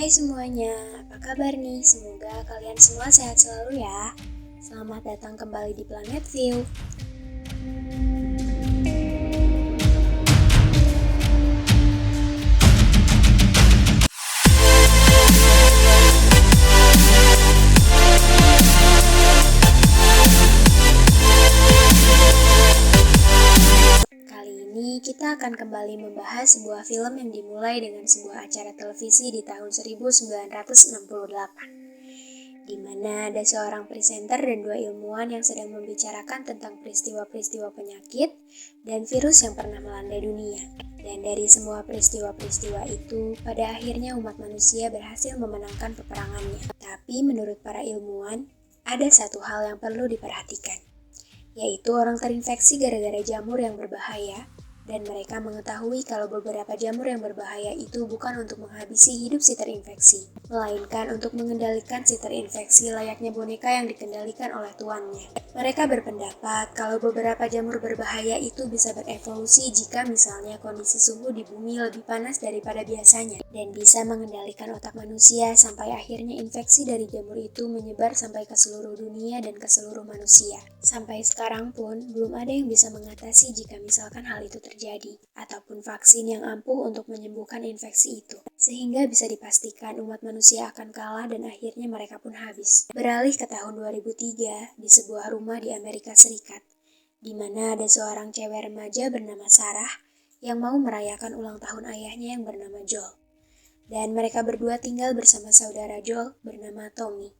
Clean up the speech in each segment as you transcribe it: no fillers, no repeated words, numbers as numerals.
Hai semuanya, apa kabar nih? Semoga kalian semua sehat selalu ya. Selamat datang kembali di Planet View. Kali ini kita akan kembali membahas sebuah film yang dimulai dengan sebuah acara televisi di tahun 1968. Di mana ada seorang presenter dan dua ilmuwan yang sedang membicarakan tentang peristiwa-peristiwa penyakit dan virus yang pernah melanda dunia. Dan dari semua peristiwa-peristiwa itu, pada akhirnya umat manusia berhasil memenangkan peperangannya. Tapi menurut para ilmuwan, ada satu hal yang perlu diperhatikan, yaitu orang terinfeksi gara-gara jamur yang berbahaya, dan mereka mengetahui kalau beberapa jamur yang berbahaya itu bukan untuk menghabisi hidup si terinfeksi, melainkan untuk mengendalikan si terinfeksi layaknya boneka yang dikendalikan oleh tuannya. Mereka berpendapat kalau beberapa jamur berbahaya itu bisa berevolusi jika misalnya kondisi suhu di bumi lebih panas daripada biasanya, dan bisa mengendalikan otak manusia sampai akhirnya infeksi dari jamur itu menyebar sampai ke seluruh dunia dan ke seluruh manusia. Sampai sekarang pun, belum ada yang bisa mengatasi jika misalkan hal itu terjadi, ataupun vaksin yang ampuh untuk menyembuhkan infeksi itu. Sehingga bisa dipastikan umat manusia akan kalah dan akhirnya mereka pun habis. Beralih ke tahun 2003, di sebuah rumah di Amerika Serikat, di mana ada seorang cewek remaja bernama Sarah yang mau merayakan ulang tahun ayahnya yang bernama Joel. Dan mereka berdua tinggal bersama saudara Joel bernama Tommy.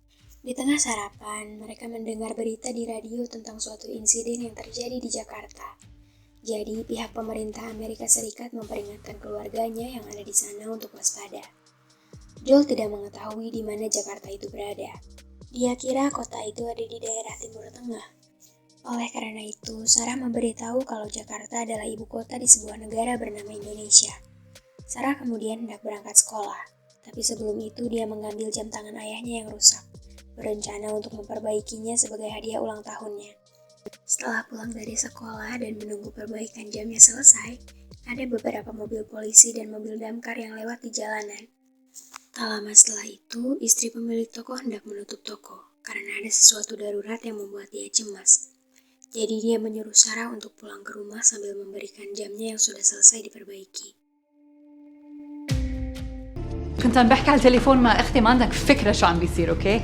Di tengah sarapan, mereka mendengar berita di radio tentang suatu insiden yang terjadi di Jakarta. Jadi, pihak pemerintah Amerika Serikat memperingatkan keluarganya yang ada di sana untuk waspada. Joel tidak mengetahui di mana Jakarta itu berada. Dia kira kota itu ada di daerah Timur Tengah. Oleh karena itu, Sarah memberitahu kalau Jakarta adalah ibu kota di sebuah negara bernama Indonesia. Sarah kemudian hendak berangkat sekolah, tapi sebelum itu dia mengambil jam tangan ayahnya yang rusak, berencana untuk memperbaikinya sebagai hadiah ulang tahunnya. Setelah pulang dari sekolah dan menunggu perbaikan jamnya selesai, ada beberapa mobil polisi dan mobil damkar yang lewat di jalanan. Tak lama setelah itu, istri pemilik toko hendak menutup toko karena ada sesuatu darurat yang membuat dia cemas. Jadi dia menyuruh Sarah untuk pulang ke rumah sambil memberikan jamnya yang sudah selesai diperbaiki. كنت عم بحكي على التليفون مع اختي ما عندك فكره شو عم بيصير اوكي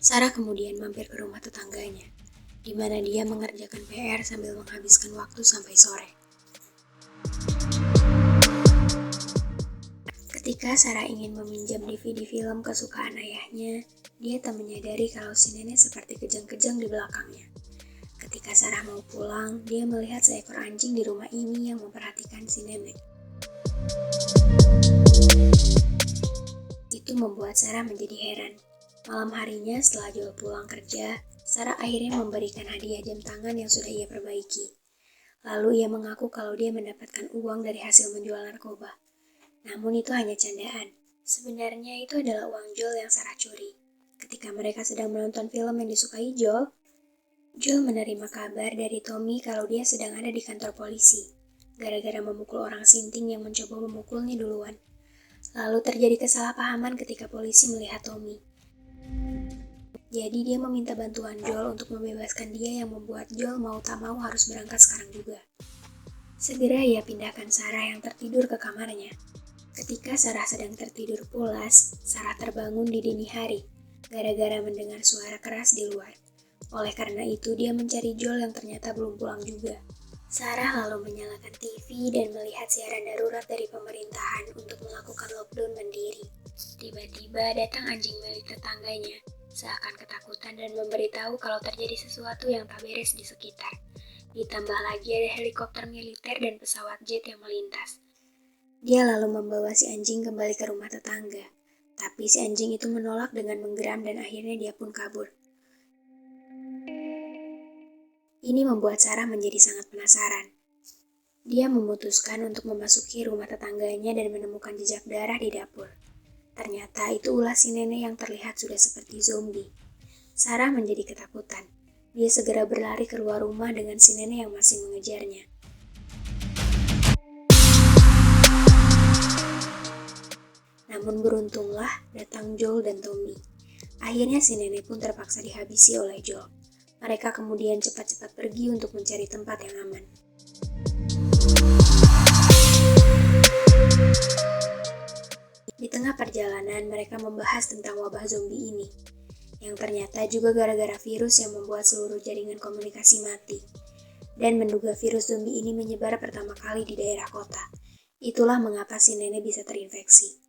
Sarah kemudian mampir ke rumah tetangganya, di mana dia mengerjakan PR sambil menghabiskan waktu sampai sore. Ketika Sarah ingin meminjam DVD film kesukaan ayahnya, dia tak menyadari kalau si nenek seperti kejang-kejang di belakangnya. Ketika Sarah mau pulang, dia melihat seekor anjing di rumah ini yang memperhatikan si nenek. Itu membuat Sarah menjadi heran. Malam harinya setelah Joel pulang kerja, Sarah akhirnya memberikan hadiah jam tangan yang sudah ia perbaiki. Lalu ia mengaku kalau dia mendapatkan uang dari hasil menjual narkoba. Namun itu hanya candaan. Sebenarnya itu adalah uang Joel yang Sarah curi. Ketika mereka sedang menonton film yang disukai Joel menerima kabar dari Tommy kalau dia sedang ada di kantor polisi, gara-gara memukul orang sinting yang mencoba memukulnya duluan. Lalu terjadi kesalahpahaman ketika polisi melihat Tommy. Jadi dia meminta bantuan Joel untuk membebaskan dia yang membuat Joel mau tak mau harus berangkat sekarang juga. Segera ia pindahkan Sarah yang tertidur ke kamarnya. Ketika Sarah sedang tertidur pulas, Sarah terbangun di dini hari, gara-gara mendengar suara keras di luar. Oleh karena itu, dia mencari Joel yang ternyata belum pulang juga. Sarah lalu menyalakan TV dan melihat siaran darurat dari pemerintahan untuk melakukan lockdown mandiri. Tiba-tiba datang anjing milik tetangganya, seakan ketakutan dan memberitahu kalau terjadi sesuatu yang tak beres di sekitar. Ditambah lagi ada helikopter militer dan pesawat jet yang melintas. Dia lalu membawa si anjing kembali ke rumah tetangga, tapi si anjing itu menolak dengan menggeram dan akhirnya dia pun kabur. Ini membuat Sarah menjadi sangat penasaran. Dia memutuskan untuk memasuki rumah tetangganya dan menemukan jejak darah di dapur. Ternyata itu ulah si nenek yang terlihat sudah seperti zombie. Sarah menjadi ketakutan. Dia segera berlari keluar rumah dengan si nenek yang masih mengejarnya. Namun beruntunglah datang Joel dan Tommy. Akhirnya si nenek pun terpaksa dihabisi oleh Joel. Mereka kemudian cepat-cepat pergi untuk mencari tempat yang aman. Di tengah perjalanan, mereka membahas tentang wabah zombie ini, yang ternyata juga gara-gara virus yang membuat seluruh jaringan komunikasi mati, dan menduga virus zombie ini menyebar pertama kali di daerah kota. Itulah mengapa si nenek bisa terinfeksi.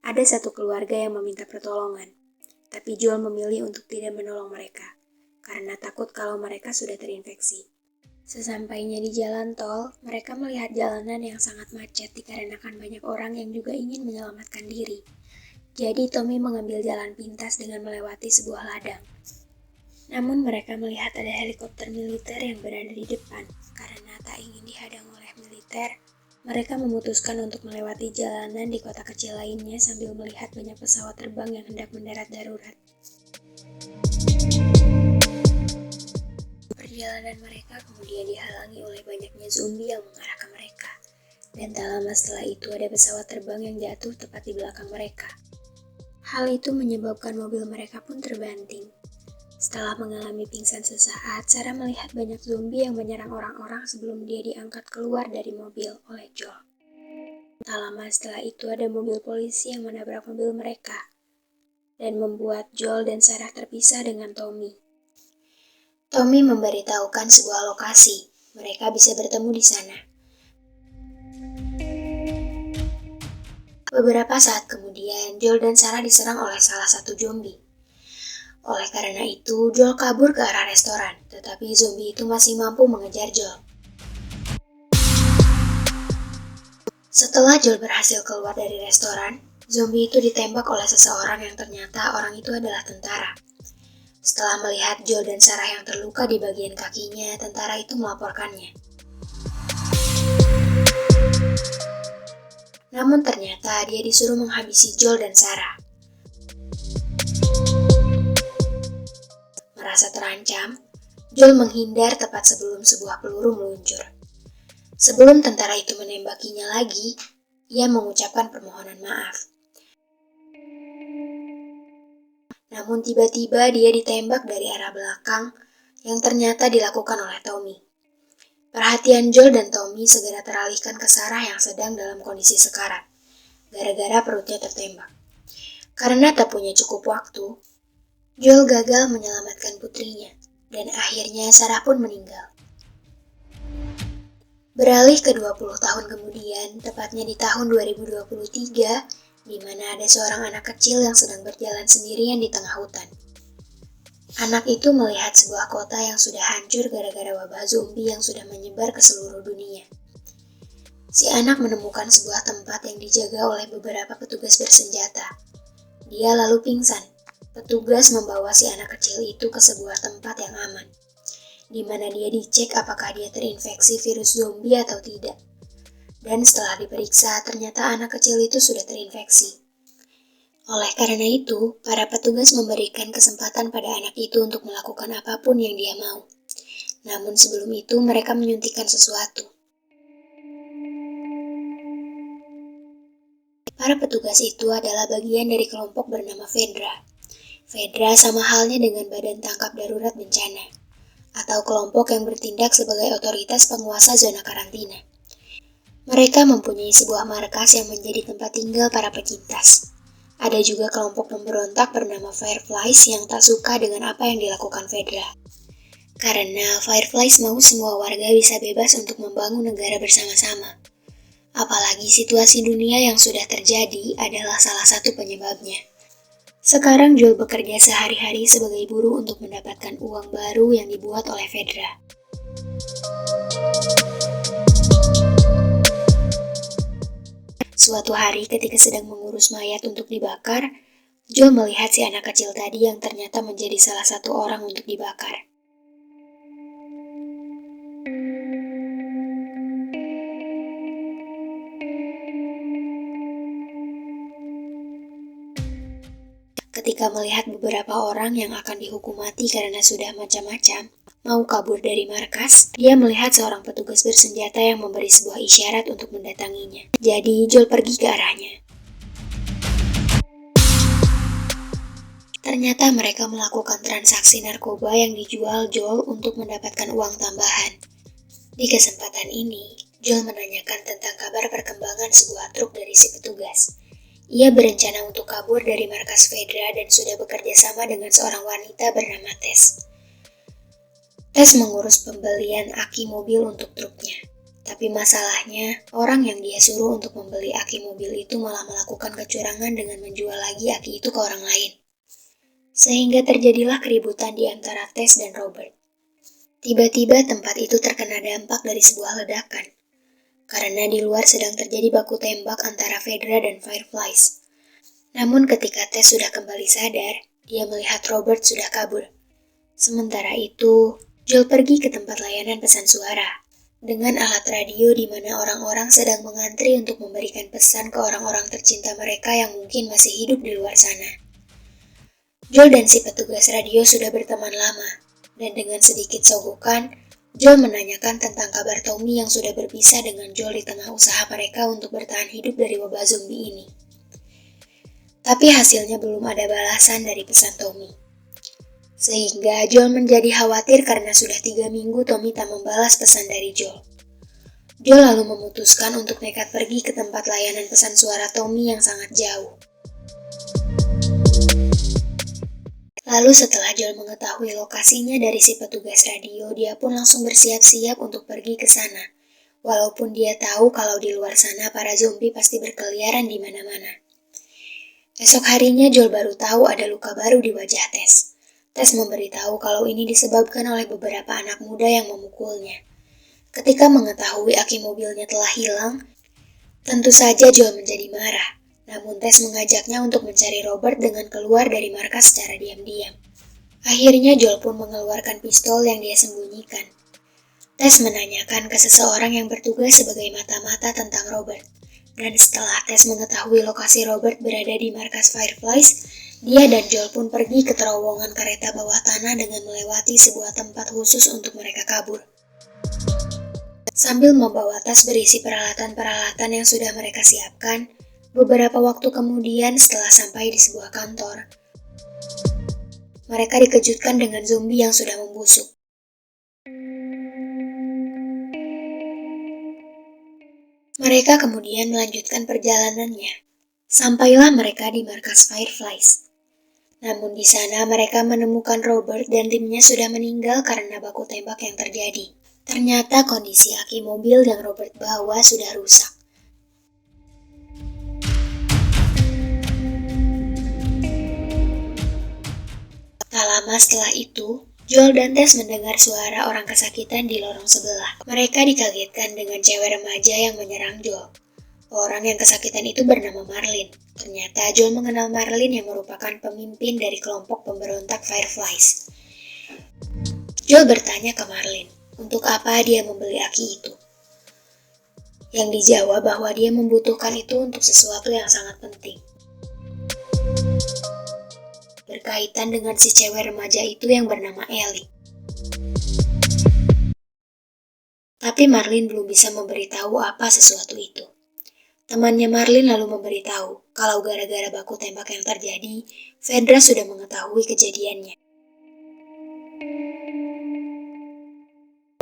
Ada satu keluarga yang meminta pertolongan, tapi Joel memilih untuk tidak menolong mereka, karena takut kalau mereka sudah terinfeksi. Sesampainya di jalan tol, mereka melihat jalanan yang sangat macet dikarenakan banyak orang yang juga ingin menyelamatkan diri. Jadi Tommy mengambil jalan pintas dengan melewati sebuah ladang. Namun mereka melihat ada helikopter militer yang berada di depan. Karena tak ingin dihadang oleh militer, mereka memutuskan untuk melewati jalanan di kota kecil lainnya sambil melihat banyak pesawat terbang yang hendak mendarat darurat. Perjalanan mereka kemudian dihalangi oleh banyaknya zombie yang mengarah ke mereka. Dan tak lama setelah itu ada pesawat terbang yang jatuh tepat di belakang mereka. Hal itu menyebabkan mobil mereka pun terbanting. Setelah mengalami pingsan sesaat, Sarah melihat banyak zombie yang menyerang orang-orang sebelum dia diangkat keluar dari mobil oleh Joel. Tak lama setelah itu ada mobil polisi yang menabrak mobil mereka dan membuat Joel dan Sarah terpisah dengan Tommy. Tommy memberitahukan sebuah lokasi. Mereka bisa bertemu di sana. Beberapa saat kemudian, Joel dan Sarah diserang oleh salah satu zombie. Oleh karena itu, Joel kabur ke arah restoran, tetapi zombie itu masih mampu mengejar Joel. Setelah Joel berhasil keluar dari restoran, zombie itu ditembak oleh seseorang yang ternyata orang itu adalah tentara. Setelah melihat Joel dan Sarah yang terluka di bagian kakinya, tentara itu melaporkannya. Namun ternyata dia disuruh menghabisi Joel dan Sarah. Merasa terancam, Joel menghindar tepat sebelum sebuah peluru meluncur. Sebelum tentara itu menembakinya lagi, ia mengucapkan permohonan maaf. Namun tiba-tiba dia ditembak dari arah belakang yang ternyata dilakukan oleh Tommy. Perhatian Joel dan Tommy segera teralihkan ke Sarah yang sedang dalam kondisi sekarat, gara-gara perutnya tertembak. Karena tak punya cukup waktu, Joel gagal menyelamatkan putrinya, dan akhirnya Sarah pun meninggal. Beralih ke 20 tahun kemudian, tepatnya di tahun 2023, di mana ada seorang anak kecil yang sedang berjalan sendirian di tengah hutan. Anak itu melihat sebuah kota yang sudah hancur gara-gara wabah zombie yang sudah menyebar ke seluruh dunia. Si anak menemukan sebuah tempat yang dijaga oleh beberapa petugas bersenjata. Dia lalu pingsan. Petugas membawa si anak kecil itu ke sebuah tempat yang aman, di mana dia dicek apakah dia terinfeksi virus zombie atau tidak. Dan setelah diperiksa, ternyata anak kecil itu sudah terinfeksi. Oleh karena itu, para petugas memberikan kesempatan pada anak itu untuk melakukan apapun yang dia mau. Namun sebelum itu, mereka menyuntikkan sesuatu. Para petugas itu adalah bagian dari kelompok bernama Fedra. Fedra sama halnya dengan Badan Tangkap Darurat Bencana, atau kelompok yang bertindak sebagai otoritas penguasa zona karantina. Mereka mempunyai sebuah markas yang menjadi tempat tinggal para penyintas. Ada juga kelompok pemberontak bernama Fireflies yang tak suka dengan apa yang dilakukan Fedra. Karena Fireflies mau semua warga bisa bebas untuk membangun negara bersama-sama. Apalagi situasi dunia yang sudah terjadi adalah salah satu penyebabnya. Sekarang Joel bekerja sehari-hari sebagai buruh untuk mendapatkan uang baru yang dibuat oleh Fedra. Suatu hari ketika sedang mengurus mayat untuk dibakar, Joel melihat si anak kecil tadi yang ternyata menjadi salah satu orang untuk dibakar. Ketika melihat beberapa orang yang akan dihukum mati karena sudah macam-macam, mau kabur dari markas, dia melihat seorang petugas bersenjata yang memberi sebuah isyarat untuk mendatanginya. Jadi, Joel pergi ke arahnya. Ternyata mereka melakukan transaksi narkoba yang dijual Joel untuk mendapatkan uang tambahan. Di kesempatan ini, Joel menanyakan tentang kabar perkembangan sebuah truk dari si petugas. Ia berencana untuk kabur dari markas Fedra dan sudah bekerja sama dengan seorang wanita bernama Tess. Tess mengurus pembelian aki mobil untuk truknya. Tapi masalahnya, orang yang dia suruh untuk membeli aki mobil itu malah melakukan kecurangan dengan menjual lagi aki itu ke orang lain. Sehingga terjadilah keributan di antara Tess dan Robert. Tiba-tiba tempat itu terkena dampak dari sebuah ledakan. Karena di luar sedang terjadi baku tembak antara Fedra dan Fireflies. Namun ketika Tess sudah kembali sadar, dia melihat Robert sudah kabur. Sementara itu, Joel pergi ke tempat layanan pesan suara dengan alat radio di mana orang-orang sedang mengantri untuk memberikan pesan ke orang-orang tercinta mereka yang mungkin masih hidup di luar sana. Joel dan si petugas radio sudah berteman lama, dan dengan sedikit sogokan, Joel menanyakan tentang kabar Tommy yang sudah berpisah dengan Joel di tengah usaha mereka untuk bertahan hidup dari wabah zombie ini. Tapi hasilnya belum ada balasan dari pesan Tommy. Sehingga Joel menjadi khawatir karena sudah 3 minggu Tommy tak membalas pesan dari Joel. Joel lalu memutuskan untuk nekat pergi ke tempat layanan pesan suara Tommy yang sangat jauh. Lalu setelah Joel mengetahui lokasinya dari si petugas radio, dia pun langsung bersiap-siap untuk pergi ke sana. Walaupun dia tahu kalau di luar sana para zombie pasti berkeliaran di mana-mana. Esok harinya Joel baru tahu ada luka baru di wajah Tess. Tess memberitahu kalau ini disebabkan oleh beberapa anak muda yang memukulnya. Ketika mengetahui aki mobilnya telah hilang, tentu saja Joel menjadi marah. Namun Tess mengajaknya untuk mencari Robert dengan keluar dari markas secara diam-diam. Akhirnya Joel pun mengeluarkan pistol yang dia sembunyikan. Tess menanyakan ke seseorang yang bertugas sebagai mata-mata tentang Robert. Dan setelah Tess mengetahui lokasi Robert berada di markas Fireflies, dia dan Joel pun pergi ke terowongan kereta bawah tanah dengan melewati sebuah tempat khusus untuk mereka kabur. Sambil membawa tas berisi peralatan-peralatan yang sudah mereka siapkan, beberapa waktu kemudian setelah sampai di sebuah kantor, mereka dikejutkan dengan zombie yang sudah membusuk. Mereka kemudian melanjutkan perjalanannya. Sampailah mereka di markas Fireflies. Namun di sana mereka menemukan Robert dan timnya sudah meninggal karena baku tembak yang terjadi. Ternyata kondisi aki mobil yang Robert bawa sudah rusak. Tak lama setelah itu, Joel dan Tess mendengar suara orang kesakitan di lorong sebelah. Mereka dikagetkan dengan cewek remaja yang menyerang Joel. Orang yang kesakitan itu bernama Marlin. Ternyata Joel mengenal Marlin yang merupakan pemimpin dari kelompok pemberontak Fireflies. Joel bertanya ke Marlin, untuk apa dia membeli aki itu. Yang dijawab bahwa dia membutuhkan itu untuk sesuatu yang sangat penting. Berkaitan dengan si cewek remaja itu yang bernama Ellie. Tapi Marlin belum bisa memberitahu apa sesuatu itu. Temannya Marlin lalu memberitahu kalau gara-gara baku tembak yang terjadi, Fedra sudah mengetahui kejadiannya.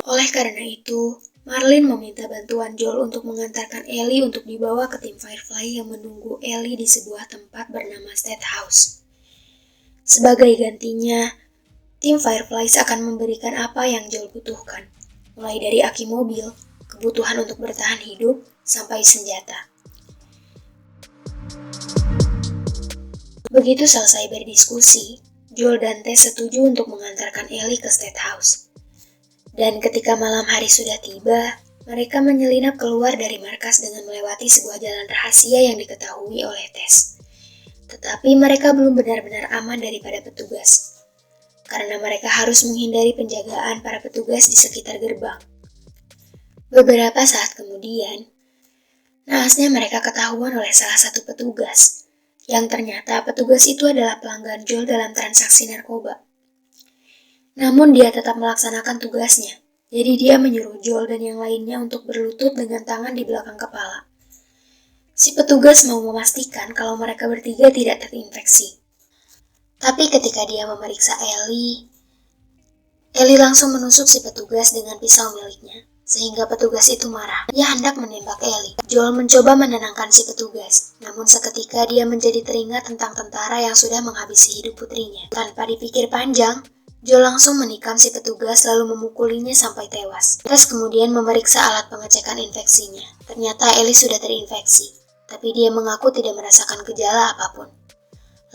Oleh karena itu, Marlin meminta bantuan Joel untuk mengantarkan Ellie untuk dibawa ke tim Firefly yang menunggu Ellie di sebuah tempat bernama State House. Sebagai gantinya, tim Fireflies akan memberikan apa yang Joel butuhkan, mulai dari aki mobil, kebutuhan untuk bertahan hidup, sampai senjata. Begitu selesai berdiskusi, Joel dan Tess setuju untuk mengantarkan Ellie ke State House. Dan ketika malam hari sudah tiba, mereka menyelinap keluar dari markas dengan melewati sebuah jalan rahasia yang diketahui oleh Tess. Tetapi mereka belum benar-benar aman daripada petugas, karena mereka harus menghindari penjagaan para petugas di sekitar gerbang. Beberapa saat kemudian, naasnya mereka ketahuan oleh salah satu petugas, yang ternyata petugas itu adalah pelanggan Joel dalam transaksi narkoba. Namun dia tetap melaksanakan tugasnya. Jadi dia menyuruh Joel dan yang lainnya untuk berlutut dengan tangan di belakang kepala. Si petugas mau memastikan kalau mereka bertiga tidak terinfeksi. Tapi ketika dia memeriksa Ellie langsung menusuk si petugas dengan pisau miliknya, sehingga petugas itu marah. Dia hendak menembak Ellie. Joel mencoba menenangkan si petugas, namun seketika dia menjadi teringat tentang tentara yang sudah menghabisi hidup putrinya. Tanpa dipikir panjang, Joel langsung menikam si petugas lalu memukulinya sampai tewas. Terus kemudian memeriksa alat pengecekan infeksinya. Ternyata Ellie sudah terinfeksi, tapi dia mengaku tidak merasakan gejala apapun.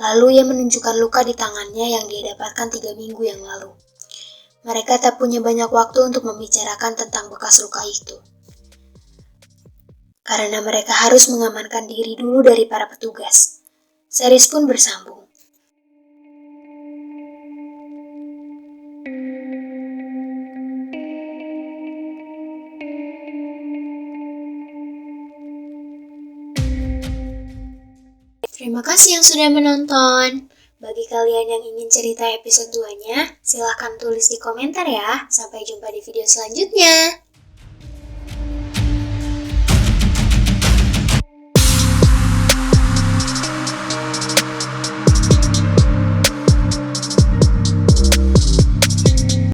Lalu ia menunjukkan luka di tangannya yang dia dapatkan 3 minggu yang lalu. Mereka tak punya banyak waktu untuk membicarakan tentang bekas luka itu. Karena mereka harus mengamankan diri dulu dari para petugas. Series pun bersambung. Terima kasih yang sudah menonton. Bagi kalian yang ingin cerita episode 2-nya, silahkan tulis di komentar ya. Sampai jumpa di video selanjutnya.